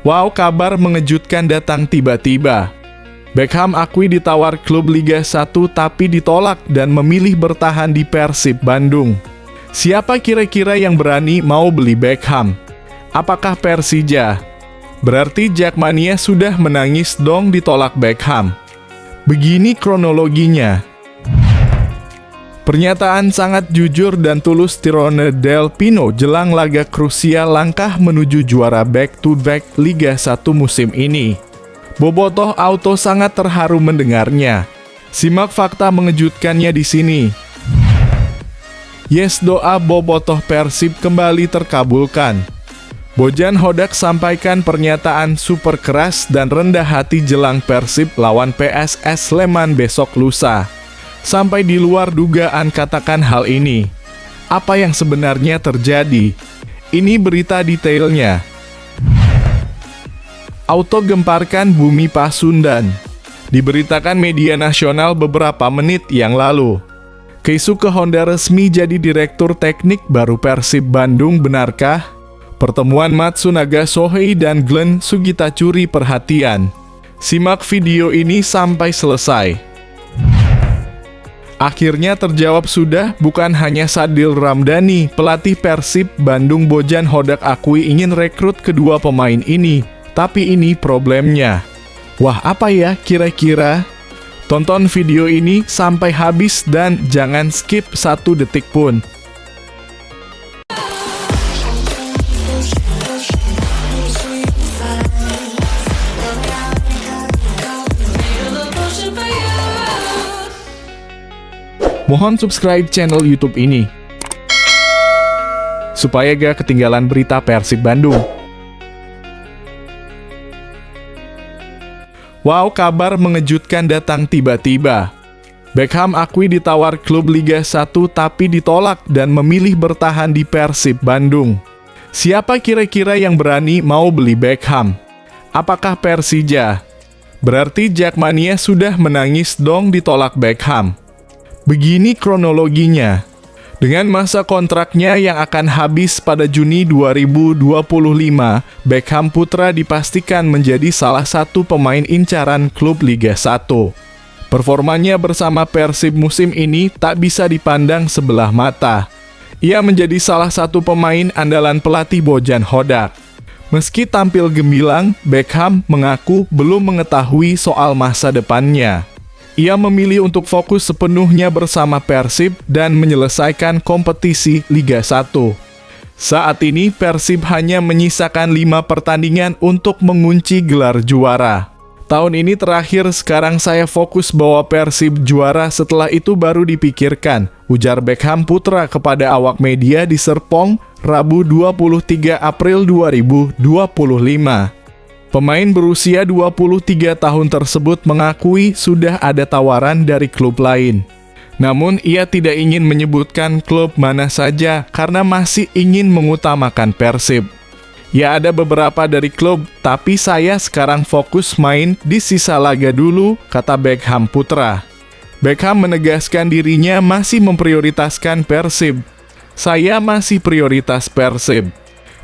Wow, kabar mengejutkan datang tiba-tiba. Beckham akui ditawar klub Liga 1 tapi ditolak dan memilih bertahan di Persib Bandung. Siapa kira-kira yang berani mau beli Beckham? Apakah Persija? Berarti Jackmania sudah menangis dong ditolak Beckham. Begini kronologinya. Pernyataan sangat jujur dan tulus Tirone Del Pino jelang laga krusial langkah menuju juara back-to-back Liga 1 musim ini. Bobotoh Auto sangat terharu mendengarnya. Simak fakta mengejutkannya di sini. Yes, doa Bobotoh Persib kembali terkabulkan. Bojan Hodak sampaikan pernyataan super keras dan rendah hati jelang Persib lawan PSS Sleman besok lusa. Sampai di luar dugaan katakan hal ini. Apa yang sebenarnya terjadi? Ini berita detailnya. Auto gemparkan bumi Pasundan. Diberitakan media nasional beberapa menit yang lalu. Keisuke Honda resmi jadi direktur teknik baru Persib Bandung, benarkah? Pertemuan Matsunaga Sohei dan Glenn Sugita curi perhatian. Simak video ini sampai selesai. Akhirnya terjawab sudah, bukan hanya Sadil Ramdhani, pelatih Persib Bandung Bojan Hodak akui ingin rekrut kedua pemain ini. Tapi ini problemnya. Wah, apa ya kira-kira? Tonton video ini sampai habis dan jangan skip 1 detik pun. Mohon subscribe channel YouTube ini supaya gak ketinggalan berita Persib Bandung. Wow, kabar mengejutkan datang tiba-tiba. Beckham akui ditawar klub Liga 1 tapi ditolak dan memilih bertahan di Persib Bandung. Siapa kira-kira yang berani mau beli Beckham? Apakah Persija? Berarti Jackmania sudah menangis dong ditolak Beckham. Begini kronologinya. Dengan masa kontraknya yang akan habis pada Juni 2025, Beckham Putra dipastikan menjadi salah satu pemain incaran klub Liga 1. Performanya bersama Persib musim ini tak bisa dipandang sebelah mata. Ia menjadi salah satu pemain andalan pelatih Bojan Hodak. Meski tampil gemilang, Beckham mengaku belum mengetahui soal masa depannya. Ia memilih untuk fokus sepenuhnya bersama Persib dan menyelesaikan kompetisi Liga 1. Saat ini Persib hanya menyisakan 5 pertandingan untuk mengunci gelar juara. Tahun ini terakhir, sekarang saya fokus bawa Persib juara, setelah itu baru dipikirkan, ujar Beckham Putra kepada awak media di Serpong, Rabu 23 April 2025. Pemain berusia 23 tahun tersebut mengakui sudah ada tawaran dari klub lain. Namun ia tidak ingin menyebutkan klub mana saja karena masih ingin mengutamakan Persib. Ya, ada beberapa dari klub, tapi saya sekarang fokus main di sisa laga dulu, kata Beckham Putra. Beckham menegaskan dirinya masih memprioritaskan Persib. Saya masih prioritas Persib.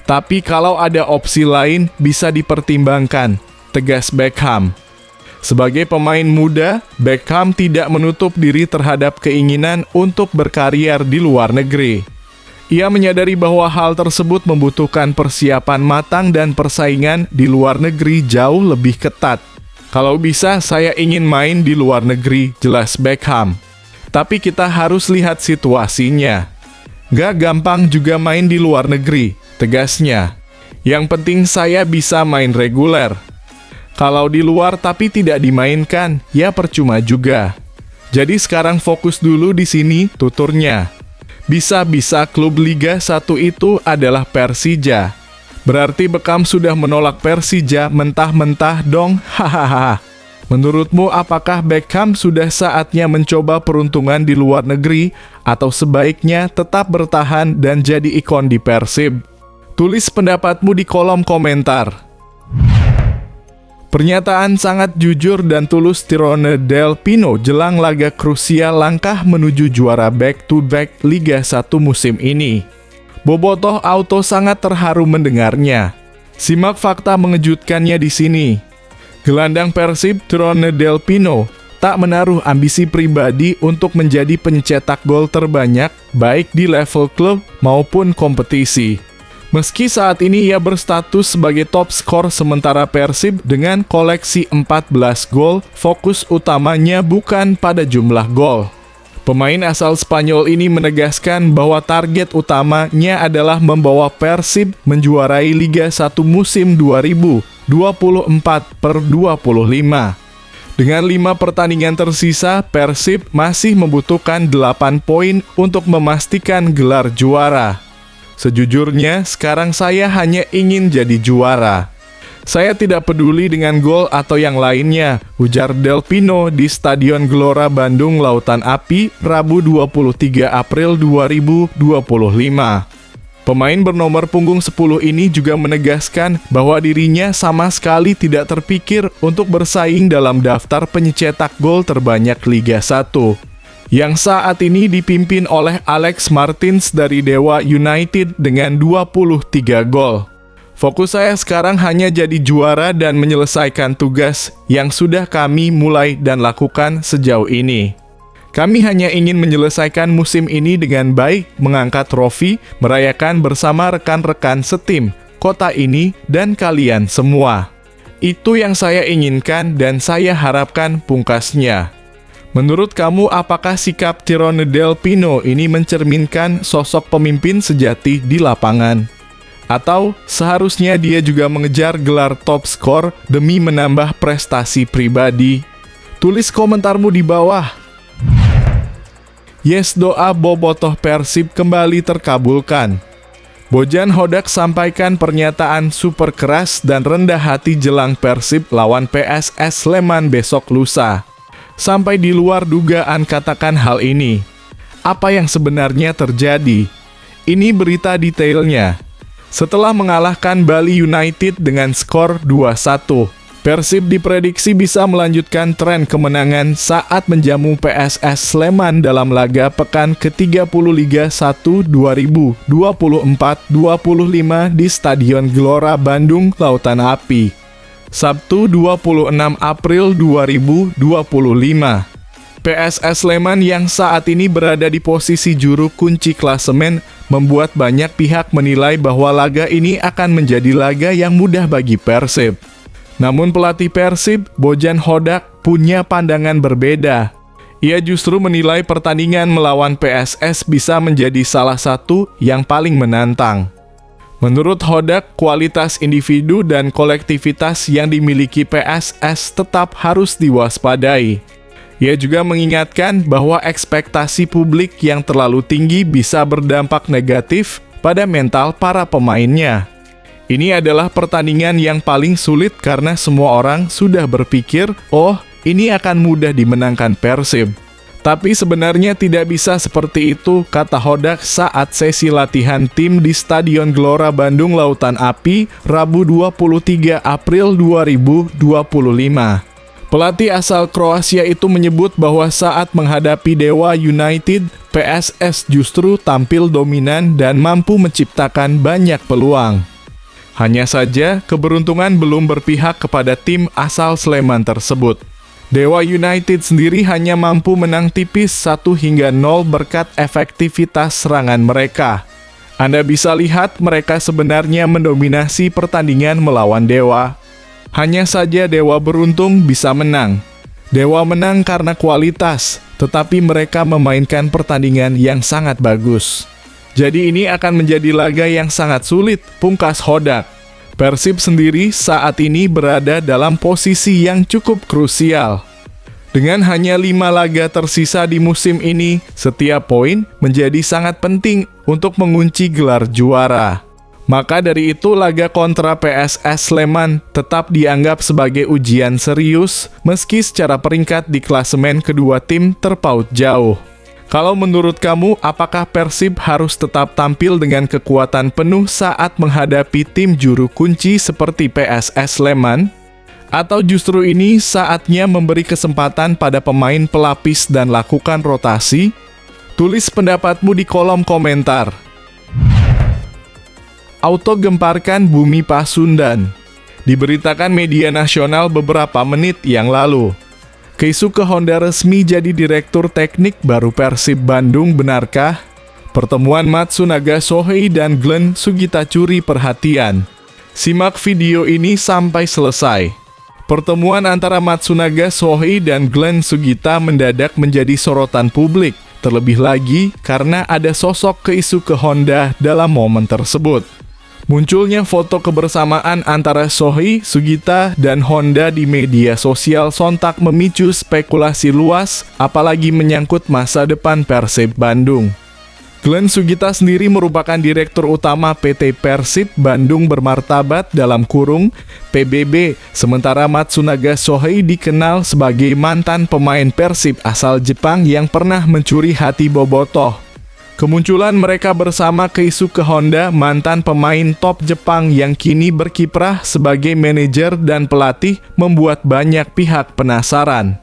Tapi kalau ada opsi lain bisa dipertimbangkan, tegas Beckham. Sebagai pemain muda, Beckham tidak menutup diri terhadap keinginan untuk berkarier di luar negeri. Ia menyadari bahwa hal tersebut membutuhkan persiapan matang dan persaingan di luar negeri jauh lebih ketat. Kalau bisa, saya ingin main di luar negeri, jelas Beckham. Tapi kita harus lihat situasinya. Gak gampang juga main di luar negeri, tegasnya. Yang penting saya bisa main reguler. Kalau di luar tapi tidak dimainkan, ya percuma juga. Jadi sekarang fokus dulu di sini, tuturnya. Bisa-bisa klub Liga 1 itu adalah Persija. Berarti Beckham sudah menolak Persija mentah-mentah dong, hahaha. Menurutmu apakah Beckham sudah saatnya mencoba peruntungan di luar negeri atau sebaiknya tetap bertahan dan jadi ikon di Persib? Tulis pendapatmu di kolom komentar. Pernyataan sangat jujur dan tulus Tirone Del Pino jelang laga krusial langkah menuju juara back-to-back Liga 1 musim ini. Bobotoh Auto sangat terharu mendengarnya. Simak fakta mengejutkannya di sini. Gelandang Persib Tirone Del Pino tak menaruh ambisi pribadi untuk menjadi pencetak gol terbanyak baik di level klub maupun kompetisi. Meski saat ini ia berstatus sebagai top skor sementara Persib dengan koleksi 14 gol, fokus utamanya bukan pada jumlah gol. Pemain asal Spanyol ini menegaskan bahwa target utamanya adalah membawa Persib menjuarai Liga 1 musim 2024/25. Dengan 5 pertandingan tersisa, Persib masih membutuhkan 8 poin untuk memastikan gelar juara. Sejujurnya, sekarang saya hanya ingin jadi juara. Saya tidak peduli dengan gol atau yang lainnya, ujar Del Pino di Stadion Gelora Bandung Lautan Api, Rabu 23 April 2025. Pemain bernomor punggung 10 ini juga menegaskan bahwa dirinya sama sekali tidak terpikir untuk bersaing dalam daftar pencetak gol terbanyak Liga 1, yang saat ini dipimpin oleh Alex Martins dari Dewa United dengan 23 gol. Fokus saya sekarang hanya jadi juara dan menyelesaikan tugas yang sudah kami mulai dan lakukan sejauh ini. Kami hanya ingin menyelesaikan musim ini dengan baik, mengangkat trofi, merayakan bersama rekan-rekan setim, kota ini, dan kalian semua. Itu yang saya inginkan dan saya harapkan, pungkasnya. Menurut kamu, apakah sikap Tirone Del Pino ini mencerminkan sosok pemimpin sejati di lapangan? Atau seharusnya dia juga mengejar gelar top skor demi menambah prestasi pribadi? Tulis komentarmu di bawah. Yes, doa bobotoh Persib kembali terkabulkan. Bojan Hodak sampaikan pernyataan super keras dan rendah hati jelang Persib lawan PSS Sleman besok lusa. Sampai di luar dugaan katakan hal ini. Apa yang sebenarnya terjadi? Ini berita detailnya. Setelah mengalahkan Bali United dengan skor 2-1, Persib diprediksi bisa melanjutkan tren kemenangan saat menjamu PSS Sleman dalam laga pekan ke-30 Liga 1 2024-25 di Stadion Gelora Bandung Lautan Api, Sabtu 26 April 2025. PSS Sleman yang saat ini berada di posisi juru kunci klasemen membuat banyak pihak menilai bahwa laga ini akan menjadi laga yang mudah bagi Persib. Namun pelatih Persib, Bojan Hodak, punya pandangan berbeda. Ia justru menilai pertandingan melawan PSS bisa menjadi salah satu yang paling menantang. Menurut Hodak, kualitas individu dan kolektivitas yang dimiliki PSS tetap harus diwaspadai. Ia juga mengingatkan bahwa ekspektasi publik yang terlalu tinggi bisa berdampak negatif pada mental para pemainnya. Ini adalah pertandingan yang paling sulit karena semua orang sudah berpikir, oh, ini akan mudah dimenangkan Persib. Tapi sebenarnya tidak bisa seperti itu, kata Hodak saat sesi latihan tim di Stadion Gelora Bandung Lautan Api, Rabu 23 April 2025. Pelatih asal Kroasia itu menyebut bahwa saat menghadapi Dewa United, PSS justru tampil dominan dan mampu menciptakan banyak peluang. Hanya saja, keberuntungan belum berpihak kepada tim asal Sleman tersebut. Dewa United sendiri hanya mampu menang tipis 1-0 berkat efektivitas serangan mereka. Anda bisa lihat mereka sebenarnya mendominasi pertandingan melawan Dewa. Hanya saja Dewa beruntung bisa menang. Dewa menang karena kualitas, tetapi mereka memainkan pertandingan yang sangat bagus. Jadi ini akan menjadi laga yang sangat sulit, pungkas Hodak. Persib sendiri saat ini berada dalam posisi yang cukup krusial. Dengan hanya 5 laga tersisa di musim ini, setiap poin menjadi sangat penting untuk mengunci gelar juara. Maka dari itu laga kontra PSS Sleman tetap dianggap sebagai ujian serius meski secara peringkat di klasemen kedua tim terpaut jauh. Kalau menurut kamu, apakah Persib harus tetap tampil dengan kekuatan penuh saat menghadapi tim juru kunci seperti PSS Sleman? Atau justru ini saatnya memberi kesempatan pada pemain pelapis dan lakukan rotasi? Tulis pendapatmu di kolom komentar. auto gemparkan bumi Pasundan. Diberitakan media nasional beberapa menit yang lalu. Keisuke Honda resmi jadi direktur teknik baru Persib Bandung, benarkah? Pertemuan Matsunaga Shohei dan Glenn Sugita curi perhatian. Simak video ini sampai selesai. Pertemuan antara Matsunaga Shohei dan Glenn Sugita mendadak menjadi sorotan publik, terlebih lagi karena ada sosok Keisuke Honda dalam momen tersebut. Munculnya foto kebersamaan antara Shohei, Sugita, dan Honda di media sosial sontak memicu spekulasi luas, apalagi menyangkut masa depan Persib Bandung. Glenn Sugita sendiri merupakan direktur utama PT Persib Bandung Bermartabat dalam kurung PBB, sementara Matsunaga Shohei dikenal sebagai mantan pemain Persib asal Jepang yang pernah mencuri hati bobotoh. Kemunculan mereka bersama Keisuke Honda, mantan pemain top Jepang yang kini berkiprah sebagai manajer dan pelatih, membuat banyak pihak penasaran.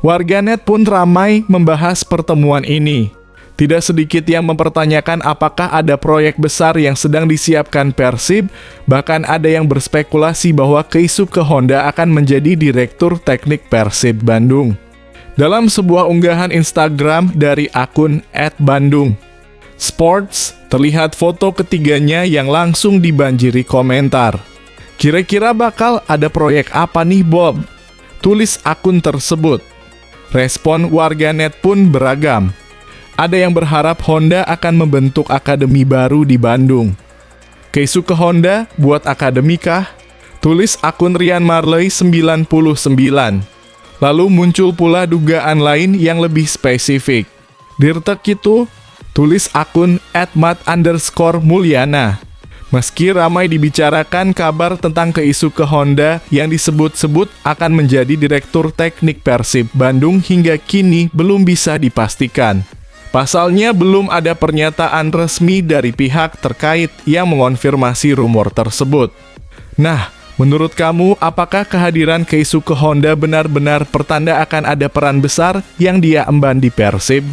Warganet pun ramai membahas pertemuan ini. Tidak sedikit yang mempertanyakan apakah ada proyek besar yang sedang disiapkan Persib, bahkan ada yang berspekulasi bahwa Keisuke Honda akan menjadi direktur teknik Persib Bandung. Dalam sebuah unggahan Instagram dari akun @bandung Sports, terlihat foto ketiganya yang langsung dibanjiri komentar. Kira-kira bakal ada proyek apa nih Bob? Tulis akun tersebut. Respon warganet pun beragam. Ada yang berharap Honda akan membentuk akademi baru di Bandung. Keisuke Honda buat akademi kah? Tulis akun Rian Marley 99. Lalu muncul pula dugaan lain yang lebih spesifik. Dirtek itu, tulis akun @mat_mulyana. Meski ramai dibicarakan kabar tentang Keisuke Honda yang disebut-sebut akan menjadi direktur teknik Persib Bandung hingga kini belum bisa dipastikan. Pasalnya belum ada pernyataan resmi dari pihak terkait yang mengonfirmasi rumor tersebut. Nah, menurut kamu apakah kehadiran Keisuke Honda benar-benar pertanda akan ada peran besar yang dia emban di Persib?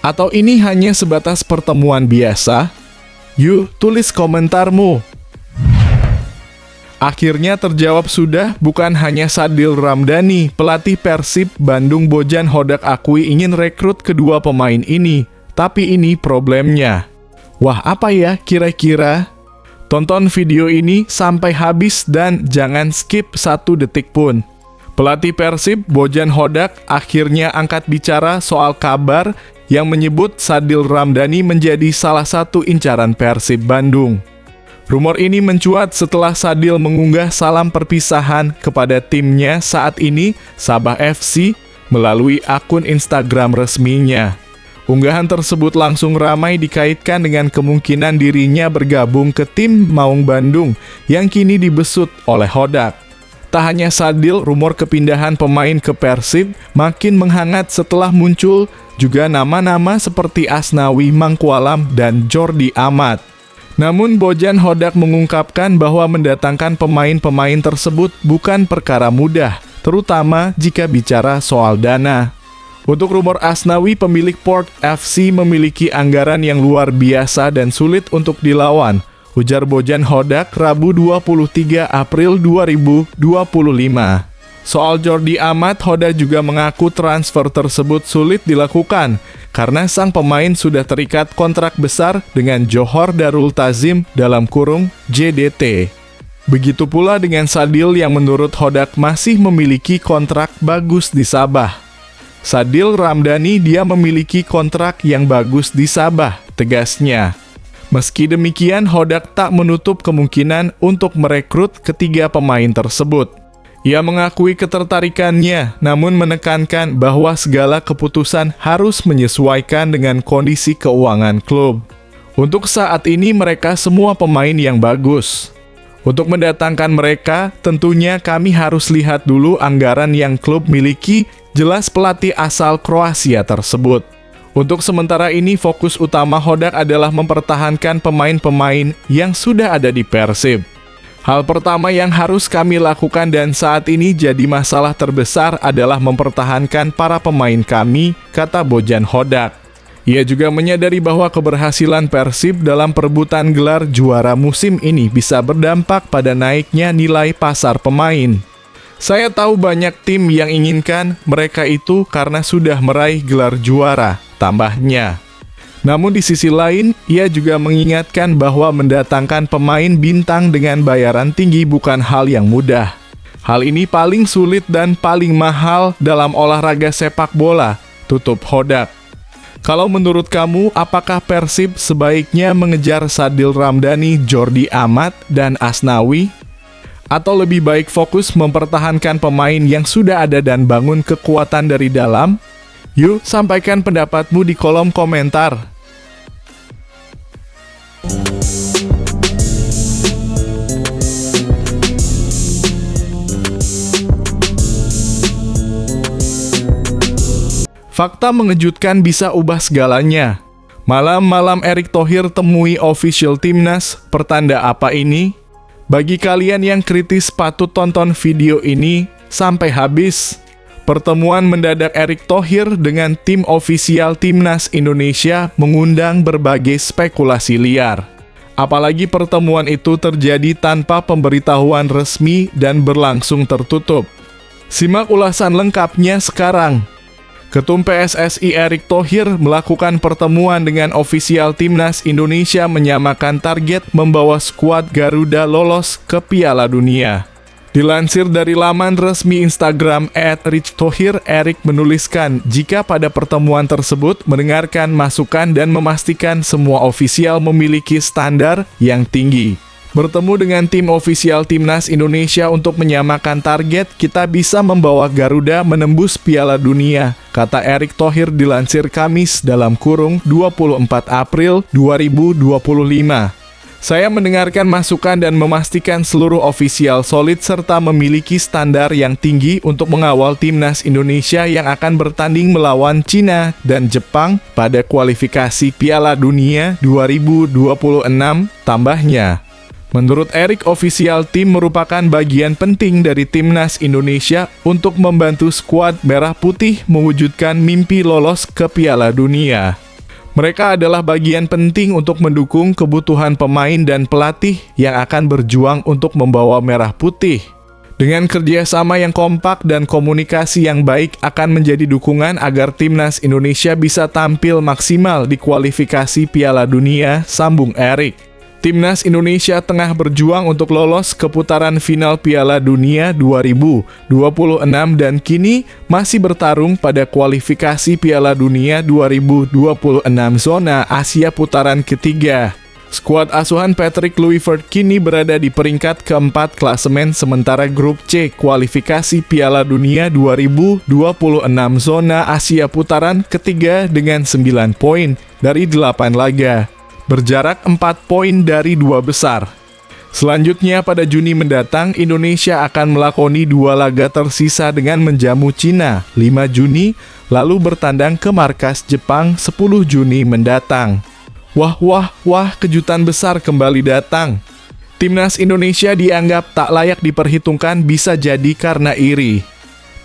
Atau ini hanya sebatas pertemuan biasa? Yuk, tulis komentarmu. Akhirnya terjawab sudah, bukan hanya Sadil Ramdhani, pelatih Persib Bandung Bojan Hodak akui ingin rekrut kedua pemain ini. Tapi ini problemnya. Wah, apa ya kira-kira? Tonton video ini sampai habis dan jangan skip 1 detik pun. Pelatih Persib Bojan Hodak akhirnya angkat bicara soal kabar yang menyebut Sadil Ramdhani menjadi salah satu incaran Persib Bandung. Rumor ini mencuat setelah Sadil mengunggah salam perpisahan kepada timnya saat ini, Sabah FC, melalui akun Instagram resminya. Unggahan tersebut langsung ramai dikaitkan dengan kemungkinan dirinya bergabung ke tim Maung Bandung yang kini dibesut oleh Hodak. Tak hanya Sadil, rumor kepindahan pemain ke Persib makin menghangat setelah muncul juga nama-nama seperti Asnawi Mangkualam dan Jordi Amat. Namun Bojan Hodak mengungkapkan bahwa mendatangkan pemain-pemain tersebut bukan perkara mudah, terutama jika bicara soal dana. Untuk rumor Asnawi, pemilik Port FC memiliki anggaran yang luar biasa dan sulit untuk dilawan, ujar Bojan Hodak Rabu 23 April 2025. Soal Jordi Amat, Hodak juga mengaku transfer tersebut sulit dilakukan karena sang pemain sudah terikat kontrak besar dengan Johor Darul Tazim dalam kurung JDT. Begitu pula dengan Sadil yang menurut Hodak masih memiliki kontrak bagus di Sabah. Sadil Ramdhani dia memiliki kontrak yang bagus di Sabah, tegasnya. Meski demikian, Hodak tak menutup kemungkinan untuk merekrut ketiga pemain tersebut. Ia mengakui ketertarikannya, namun menekankan bahwa segala keputusan harus menyesuaikan dengan kondisi keuangan klub. Untuk saat ini mereka semua pemain yang bagus. Untuk mendatangkan mereka, tentunya kami harus lihat dulu anggaran yang klub miliki, jelas pelatih asal Kroasia tersebut. Untuk sementara ini, fokus utama Hodak adalah mempertahankan pemain-pemain yang sudah ada di Persib. Hal pertama yang harus kami lakukan dan saat ini jadi masalah terbesar adalah mempertahankan para pemain kami, kata Bojan Hodak. Ia juga menyadari bahwa keberhasilan Persib dalam perebutan gelar juara musim ini bisa berdampak pada naiknya nilai pasar pemain. Saya tahu banyak tim yang inginkan mereka itu karena sudah meraih gelar juara, tambahnya. Namun di sisi lain, ia juga mengingatkan bahwa mendatangkan pemain bintang dengan bayaran tinggi bukan hal yang mudah. Hal ini paling sulit dan paling mahal dalam olahraga sepak bola, tutup Hodak. Kalau menurut kamu, apakah Persib sebaiknya mengejar Sadil Ramdhani, Jordi Amat, dan Asnawi? Atau lebih baik fokus mempertahankan pemain yang sudah ada dan bangun kekuatan dari dalam? Yuk, sampaikan pendapatmu di kolom komentar. Fakta mengejutkan bisa ubah segalanya. Malam-malam Erick Thohir temui official Timnas, pertanda apa ini? Bagi kalian yang kritis patut tonton video ini sampai habis. Pertemuan mendadak Erick Thohir dengan tim ofisial Timnas Indonesia mengundang berbagai spekulasi liar. Apalagi pertemuan itu terjadi tanpa pemberitahuan resmi dan berlangsung tertutup. Simak ulasan lengkapnya sekarang. Ketum PSSI Erick Thohir melakukan pertemuan dengan ofisial Timnas Indonesia menyamakan target membawa skuad Garuda lolos ke Piala Dunia. Dilansir dari laman resmi Instagram @RichThohir, Erick menuliskan jika pada pertemuan tersebut mendengarkan masukan dan memastikan semua ofisial memiliki standar yang tinggi. Bertemu dengan tim ofisial Timnas Indonesia untuk menyamakan target, kita bisa membawa Garuda menembus Piala Dunia, kata Erick Thohir dilansir Kamis (24 April 2025). Saya mendengarkan masukan dan memastikan seluruh ofisial solid serta memiliki standar yang tinggi untuk mengawal Timnas Indonesia yang akan bertanding melawan Cina dan Jepang pada kualifikasi Piala Dunia 2026, tambahnya. Menurut Erick, ofisial tim merupakan bagian penting dari Timnas Indonesia untuk membantu skuad Merah Putih mewujudkan mimpi lolos ke Piala Dunia. Mereka adalah bagian penting untuk mendukung kebutuhan pemain dan pelatih yang akan berjuang untuk membawa Merah Putih. Dengan kerjasama yang kompak dan komunikasi yang baik akan menjadi dukungan agar Timnas Indonesia bisa tampil maksimal di kualifikasi Piala Dunia, sambung Erick. Timnas Indonesia tengah berjuang untuk lolos ke putaran final Piala Dunia 2026 dan kini masih bertarung pada kualifikasi Piala Dunia 2026 zona Asia putaran ketiga. Skuad asuhan Patrick Kluivert kini berada di peringkat keempat klasemen sementara grup C kualifikasi Piala Dunia 2026 zona Asia putaran ketiga dengan 9 poin dari 8 laga. Berjarak 4 poin dari 2 besar. Selanjutnya pada Juni mendatang, Indonesia akan melakoni 2 laga tersisa dengan menjamu Cina 5 Juni, lalu bertandang ke markas Jepang 10 Juni mendatang. Wah, kejutan besar kembali datang. Timnas Indonesia dianggap tak layak diperhitungkan bisa jadi karena iri.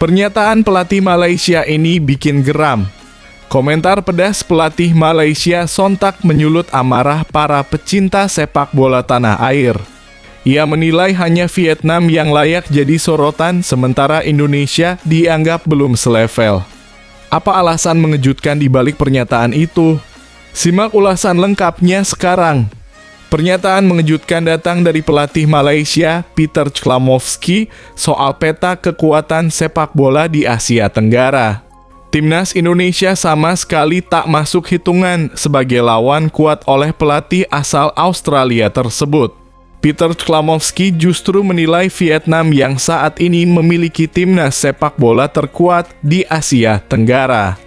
Pernyataan pelatih Malaysia ini bikin geram. Komentar pedas pelatih Malaysia sontak menyulut amarah para pecinta sepak bola tanah air. Ia menilai hanya Vietnam yang layak jadi sorotan sementara Indonesia dianggap belum selevel. Apa alasan mengejutkan di balik pernyataan itu? Simak ulasan lengkapnya sekarang. Pernyataan mengejutkan datang dari pelatih Malaysia, Peter Chlamovsky, soal peta kekuatan sepak bola di Asia Tenggara. Timnas Indonesia sama sekali tak masuk hitungan sebagai lawan kuat oleh pelatih asal Australia tersebut. Peter Chlamovsky justru menilai Vietnam yang saat ini memiliki timnas sepak bola terkuat di Asia Tenggara.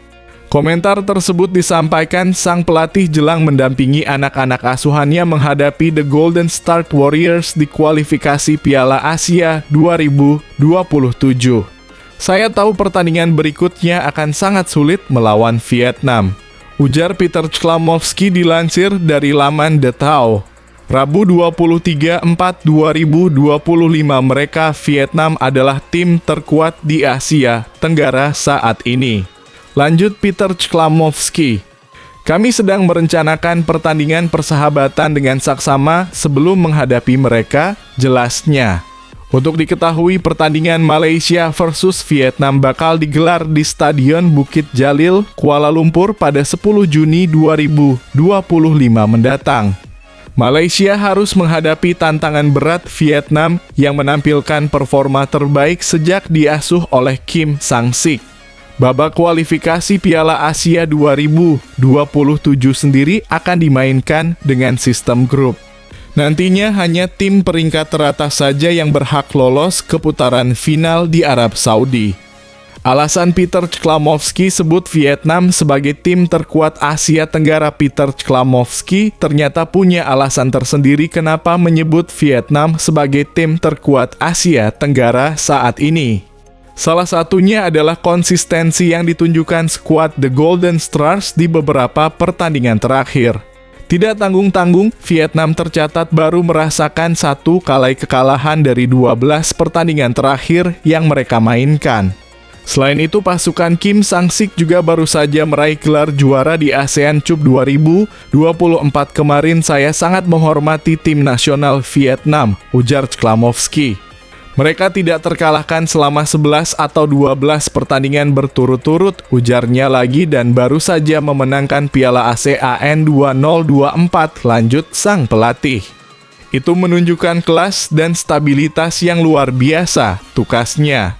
Komentar tersebut disampaikan sang pelatih jelang mendampingi anak-anak asuhannya menghadapi The Golden Star Warriors di kualifikasi Piala Asia 2027. Saya tahu pertandingan berikutnya akan sangat sulit melawan Vietnam, ujar Peter Chlamovsky dilansir dari laman The Tao. Rabu 23/4/2025 mereka Vietnam adalah tim terkuat di Asia Tenggara saat ini. Lanjut Peter Chlamovsky. Kami sedang merencanakan pertandingan persahabatan dengan saksama sebelum menghadapi mereka, jelasnya. Untuk diketahui, pertandingan Malaysia versus Vietnam bakal digelar di Stadion Bukit Jalil, Kuala Lumpur pada 10 Juni 2025 mendatang. Malaysia harus menghadapi tantangan berat Vietnam yang menampilkan performa terbaik sejak diasuh oleh Kim Sang-sik. Babak kualifikasi Piala Asia 2027 sendiri akan dimainkan dengan sistem grup. Nantinya hanya tim peringkat teratas saja yang berhak lolos ke putaran final di Arab Saudi. Alasan Peter Chlamovsky sebut Vietnam sebagai tim terkuat Asia Tenggara. Peter Chlamovsky ternyata punya alasan tersendiri kenapa menyebut Vietnam sebagai tim terkuat Asia Tenggara saat ini. Salah satunya adalah konsistensi yang ditunjukkan skuad The Golden Stars di beberapa pertandingan terakhir. Tidak tanggung-tanggung, Vietnam tercatat baru merasakan 1 kali kekalahan dari 12 pertandingan terakhir yang mereka mainkan. Selain itu, pasukan Kim Sang-sik juga baru saja meraih gelar juara di ASEAN Cup 2024 kemarin. Saya sangat menghormati tim nasional Vietnam, ujar Chlamovsky. Mereka tidak terkalahkan selama 11 atau 12 pertandingan berturut-turut, ujarnya lagi, dan baru saja memenangkan Piala ASEAN 2024, lanjut sang pelatih. Itu menunjukkan kelas dan stabilitas yang luar biasa, tukasnya.